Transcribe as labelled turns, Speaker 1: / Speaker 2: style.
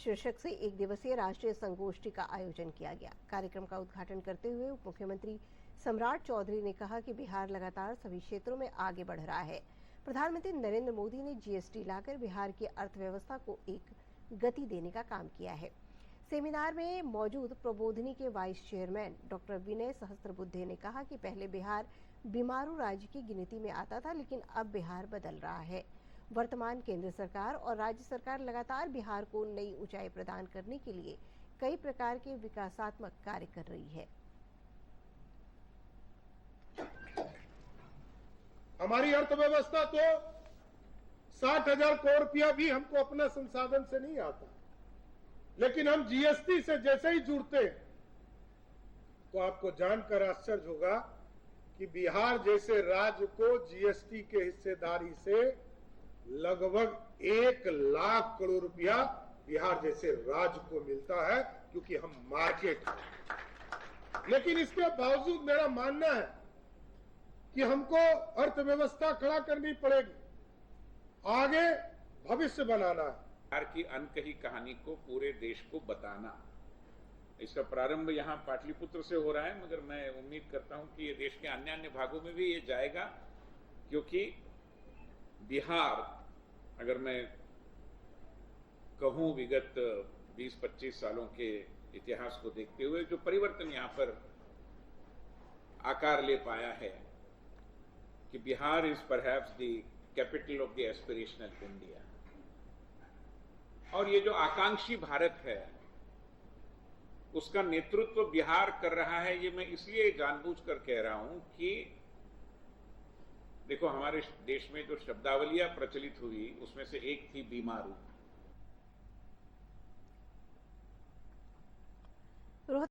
Speaker 1: शीर्षक से एक दिवसीय राष्ट्रीय संगोष्ठी का आयोजन किया गया। कार्यक्रम का उद्घाटन करते हुए उप मुख्यमंत्री सम्राट चौधरी ने कहा कि बिहार लगातार सभी क्षेत्रों में आगे बढ़ रहा है। प्रधानमंत्री नरेंद्र मोदी ने जीएसटी लाकर बिहार की अर्थव्यवस्था को एक गति देने का काम किया है। सेमिनार में मौजूद प्रबोधिनी के vice chairman doctor Vinay Sahasrabuddhe ने कहा कि पहले बिहार बीमारू राज्य की गिनती में आता था, लेकिन अब बिहार बदल रहा है। वर्तमान केंद्र सरकार और राज्य सरकार लगातार बिहार को नई ऊंचाई प्रदान करने के लिए कई प्रकार के विकासात्मक कार्य कर रही है।
Speaker 2: हमारी अर्थव्यवस्था तो 60,000 करोड़ रुपया भी हमको अपना संसाधन से नहीं आता, लेकिन हम जीएसटी से जैसे ही जुड़ते हैं तो आपको जानकर आश्चर्य होगा कि बिहार जैसे राज्य को जीएसटी के हिस्सेदारी से लगभग 1 लाख करोड़ रुपया बिहार जैसे राज्य को मिलता है, क्योंकि हम मार्केट हैं। लेकिन इसके बावजूद मेरा मानना है कि हमको अर्थव्यवस्था खड़ा करनी पड़ेगी, आगे भविष्य बनाना है।
Speaker 3: बिहार की अनकही कहानी को पूरे देश को बताना, इसका प्रारंभ यहाँ पाटलिपुत्र से हो रहा है, मगर मैं उम्मीद करता हूं कि ये देश के अन्य अन्य भागों में भी ये जाएगा, क्योंकि बिहार, अगर मैं कहूं विगत 20-25 सालों के इतिहास को देखते हुए जो परिवर्तन यहाँ पर आकार ले पाया है, कि Bihar is perhaps the capital of the aspirational India. और ये जो आकांक्षी भारत है उसका नेतृत्व बिहार कर रहा है। ये मैं इसलिए जानबूझकर कह रहा हूं कि देखो, हमारे देश में जो शब्दावलियां प्रचलित हुई उसमें से एक थी बीमारू।